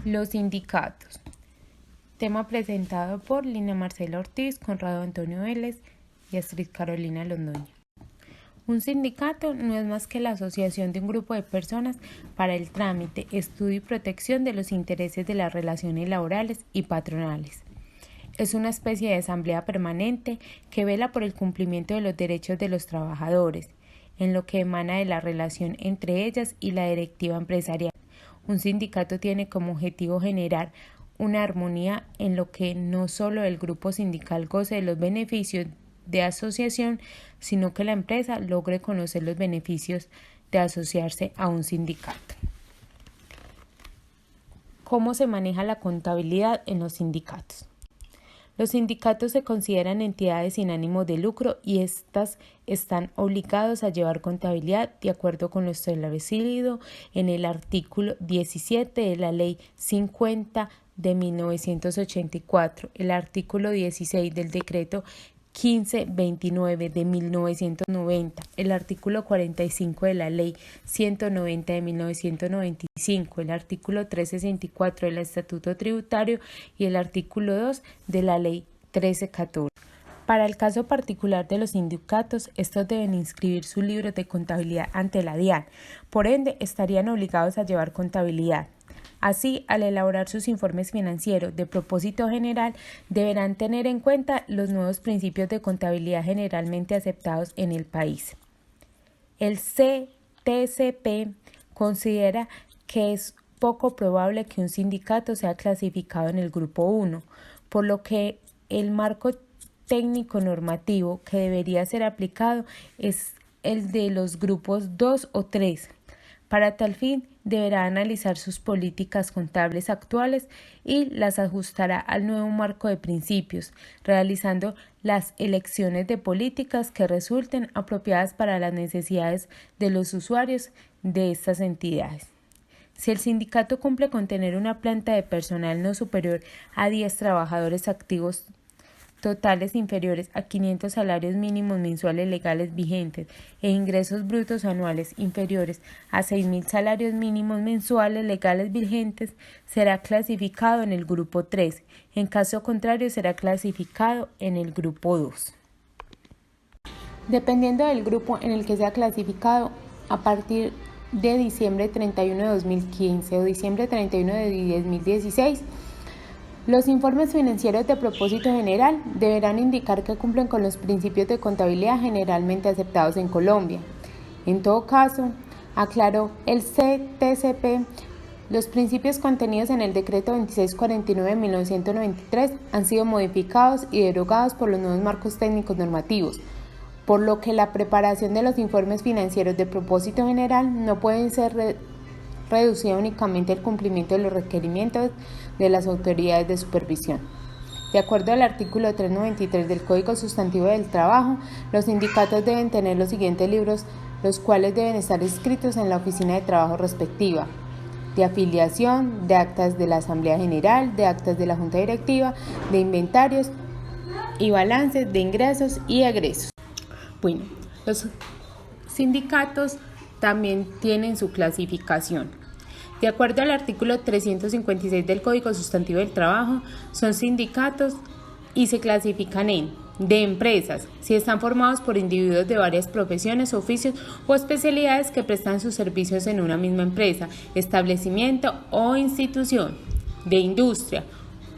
Los sindicatos. Tema presentado por Lina Marcela Ortiz, Conrado Antonio Vélez y Astrid Carolina Londoño. Un sindicato no es más que la asociación de un grupo de personas para el trámite, estudio y protección de los intereses de las relaciones laborales y patronales. Es una especie de asamblea permanente que vela por el cumplimiento de los derechos de los trabajadores, en lo que emana de la relación entre ellas y la directiva empresarial. Un sindicato tiene como objetivo generar una armonía en lo que no solo el grupo sindical goce de los beneficios de asociación, sino que la empresa logre conocer los beneficios de asociarse a un sindicato. ¿Cómo se maneja la contabilidad en los sindicatos? Los sindicatos se consideran entidades sin ánimo de lucro y estas están obligados a llevar contabilidad de acuerdo con lo establecido en el artículo 17 de la Ley 50 de 1984, el artículo 16 del Decreto 1529 de 1990, el artículo 45 de la Ley 190 de 1995, el artículo 364 del Estatuto Tributario y el artículo 2 de la Ley 1314. Para el caso particular de los sindicatos, estos deben inscribir su libro de contabilidad ante la DIAN, por ende estarían obligados a llevar contabilidad. Así, al elaborar sus informes financieros de propósito general, deberán tener en cuenta los nuevos principios de contabilidad generalmente aceptados en el país. El CTCP considera que es poco probable que un sindicato sea clasificado en el grupo 1, por lo que el marco técnico normativo que debería ser aplicado es el de los grupos 2 o 3. Para tal fin, deberá analizar sus políticas contables actuales y las ajustará al nuevo marco de principios, realizando las elecciones de políticas que resulten apropiadas para las necesidades de los usuarios de estas entidades. Si el sindicato cumple con tener una planta de personal no superior a 10 trabajadores activos totales inferiores a 500 salarios mínimos mensuales legales vigentes e ingresos brutos anuales inferiores a 6.000 salarios mínimos mensuales legales vigentes, será clasificado en el grupo 3. En caso contrario, será clasificado en el grupo 2. Dependiendo del grupo en el que sea clasificado, a partir de diciembre 31 de 2015 o diciembre 31 de 2016, los informes financieros de propósito general deberán indicar que cumplen con los principios de contabilidad generalmente aceptados en Colombia. En todo caso, aclaró el CTCP, los principios contenidos en el Decreto 2649 de 1993 han sido modificados y derogados por los nuevos marcos técnicos normativos, por lo que la preparación de los informes financieros de propósito general no pueden ser reducida únicamente al cumplimiento de los requerimientos de las autoridades de supervisión. De acuerdo al artículo 393 del Código Sustantivo del Trabajo, los sindicatos deben tener los siguientes libros, los cuales deben estar inscritos en la oficina de trabajo respectiva: de afiliación, de actas de la Asamblea General, de actas de la Junta Directiva, de inventarios y balances de ingresos y egresos. Bueno, los sindicatos también tienen su clasificación. De acuerdo al artículo 356 del Código Sustantivo del Trabajo, son sindicatos y se clasifican en de empresas, si están formados por individuos de varias profesiones, oficios o especialidades que prestan sus servicios en una misma empresa, establecimiento o institución; de industria,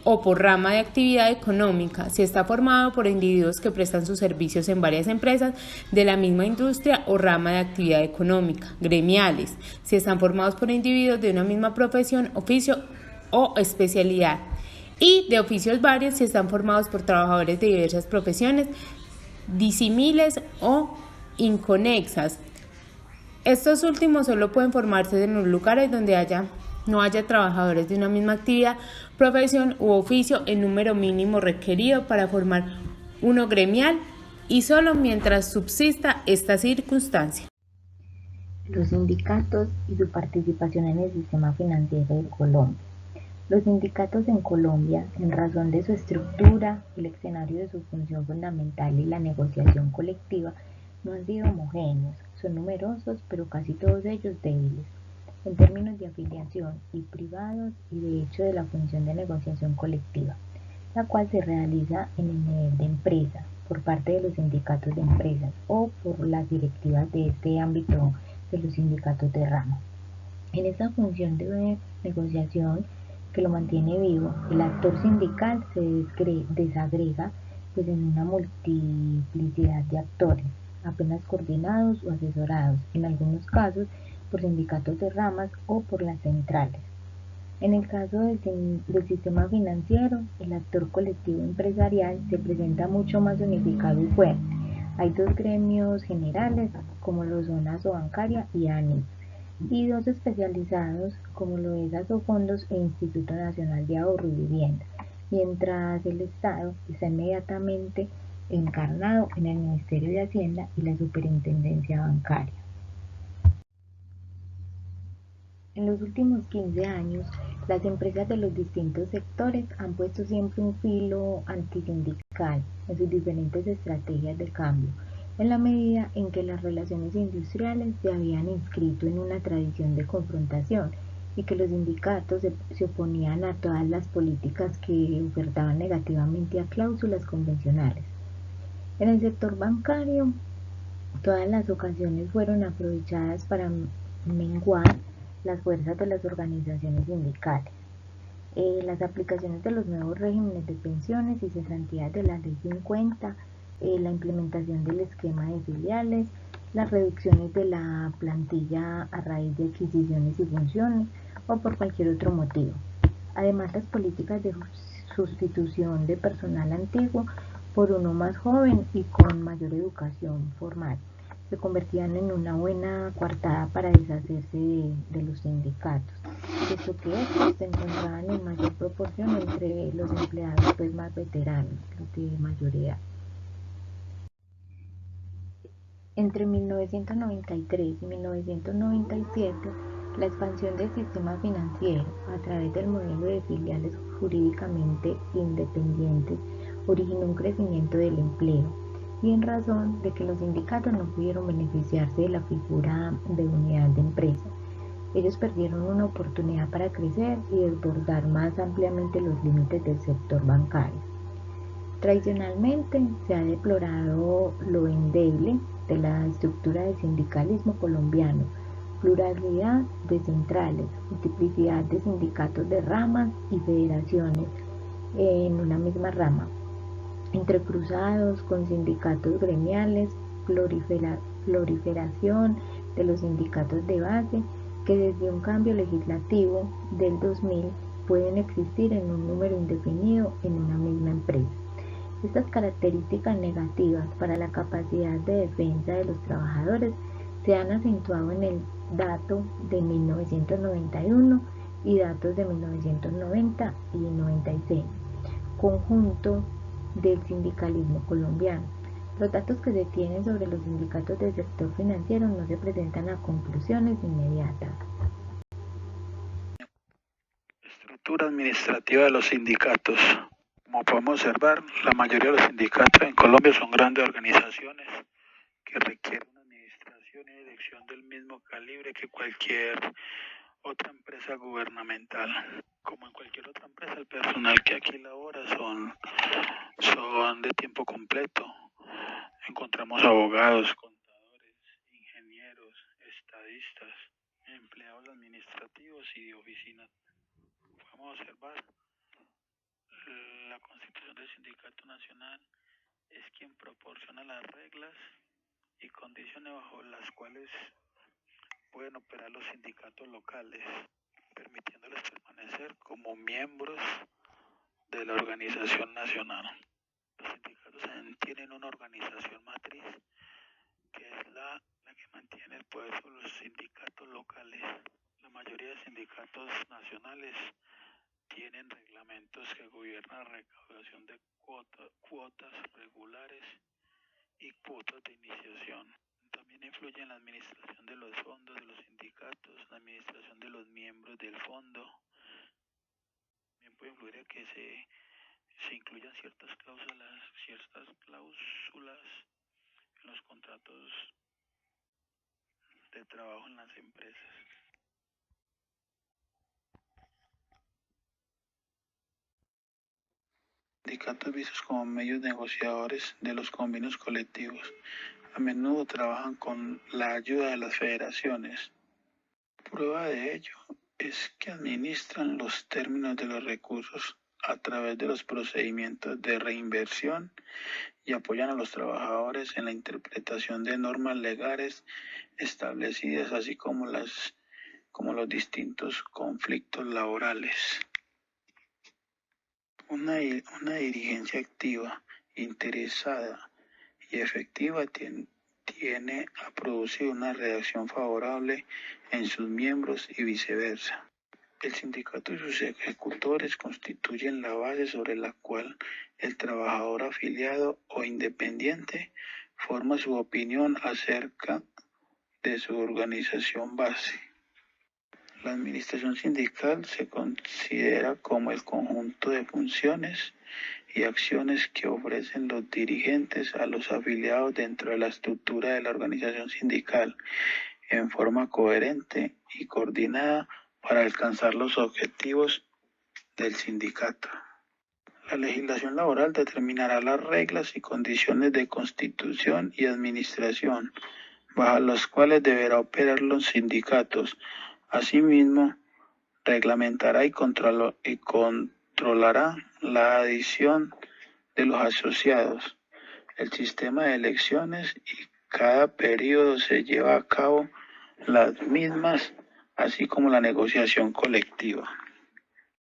o por rama de actividad económica, si está formado por individuos que prestan sus servicios en varias empresas de la misma industria o rama de actividad económica; gremiales, si están formados por individuos de una misma profesión, oficio o especialidad; y de oficios varios, si están formados por trabajadores de diversas profesiones, disímiles o inconexas. Estos últimos solo pueden formarse en los lugares donde no haya trabajadores de una misma actividad, profesión u oficio en número mínimo requerido para formar uno gremial, y solo mientras subsista esta circunstancia. Los sindicatos y su participación en el sistema financiero de Colombia. Los sindicatos en Colombia, en razón de su estructura, el escenario de su función fundamental y la negociación colectiva, no han sido homogéneos, son numerosos, pero casi todos ellos débiles. en términos de afiliación y privados y de hecho de la función de negociación colectiva, la cual se realiza en el nivel de empresa por parte de los sindicatos de empresas o por las directivas de este ámbito de los sindicatos de rama. En esta función de negociación que lo mantiene vivo, el actor sindical se desagrega pues en una multiplicidad de actores, apenas coordinados o asesorados, en algunos casos por sindicatos de ramas o por las centrales. En el caso del sistema financiero, el actor colectivo empresarial se presenta mucho más unificado y fuerte. Hay dos gremios generales, como lo son Asobancaria y ANIF, y dos especializados, como lo es Asofondos e Instituto Nacional de Ahorro y Vivienda, mientras el Estado está inmediatamente encarnado en el Ministerio de Hacienda y la Superintendencia Bancaria. En los últimos 15 años, las empresas de los distintos sectores han puesto siempre un filo antisindical en sus diferentes estrategias de cambio, en la medida en que las relaciones industriales se habían inscrito en una tradición de confrontación y que los sindicatos se oponían a todas las políticas que ofertaban negativamente a cláusulas convencionales. En el sector bancario, todas las ocasiones fueron aprovechadas para menguar las fuerzas de las organizaciones sindicales. Las aplicaciones de los nuevos regímenes de pensiones y cesantías de la Ley 50, la implementación del esquema de filiales, las reducciones de la plantilla a raíz de adquisiciones y funciones o por cualquier otro motivo. Además, las políticas de sustitución de personal antiguo por uno más joven y con mayor educación formal se convertían en una buena coartada para deshacerse de los sindicatos, puesto que estos se encontraban en mayor proporción entre los empleados pues, más veteranos, los de mayor edad. Entre 1993 y 1997, la expansión del sistema financiero a través del modelo de filiales jurídicamente independientes originó un crecimiento del empleo y en razón de que los sindicatos no pudieron beneficiarse de la figura de unidad de empresa. Ellos perdieron una oportunidad para crecer y desbordar más ampliamente los límites del sector bancario. Tradicionalmente se ha deplorado lo endeble de la estructura del sindicalismo colombiano, pluralidad de centrales, multiplicidad de sindicatos de ramas y federaciones en una misma rama, entrecruzados con sindicatos gremiales, proliferación de los sindicatos de base que desde un cambio legislativo del 2000 pueden existir en un número indefinido en una misma empresa. Estas características negativas para la capacidad de defensa de los trabajadores se han acentuado en el dato de 1991 y datos de 1990 y 96, conjunto del sindicalismo colombiano. Los datos que se tienen sobre los sindicatos del sector financiero no se presentan a conclusiones inmediatas. Estructura administrativa de los sindicatos. Como podemos observar, la mayoría de los sindicatos en Colombia son grandes organizaciones que requieren una administración y dirección del mismo calibre que cualquier otra empresa gubernamental. Como en cualquier otra empresa, el personal que aquí labora son de tiempo completo. Encontramos abogados, contadores, ingenieros, estadistas, empleados administrativos y de oficina. Podemos observar la Constitución del Sindicato Nacional es quien proporciona las reglas y condiciones bajo las cuales pueden operar los sindicatos locales, permitiéndoles permanecer como miembros de la organización nacional. Los sindicatos tienen una organización matriz que es la que mantiene el poder sobre los sindicatos locales. La mayoría de sindicatos nacionales tienen reglamentos que gobiernan la recaudación de cuotas regulares y cuotas de iniciación. También influye en la administración de los fondos de los sindicatos, la administración de los miembros del fondo. También puede influir en que se incluyan ciertas cláusulas en los contratos de trabajo en las empresas. sindicatos vistos como medios negociadores de los convenios colectivos. A menudo trabajan con la ayuda de las federaciones. Prueba de ello es que administran los términos de los recursos a través de los procedimientos de reinversión y apoyan a los trabajadores en la interpretación de normas legales establecidas, así como los distintos conflictos laborales. Una dirigencia activa, interesada y efectiva tiene a producir una reacción favorable en sus miembros y viceversa. El sindicato y sus ejecutores constituyen la base sobre la cual el trabajador afiliado o independiente forma su opinión acerca de su organización base. La administración sindical se considera como el conjunto de funciones y acciones que ofrecen los dirigentes a los afiliados dentro de la estructura de la organización sindical en forma coherente y coordinada para alcanzar los objetivos del sindicato. La legislación laboral determinará las reglas y condiciones de constitución y administración, bajo las cuales deberá operar los sindicatos. Asimismo, reglamentará y controlará la adición de los asociados, el sistema de elecciones y cada periodo se lleva a cabo las mismas, así como la negociación colectiva.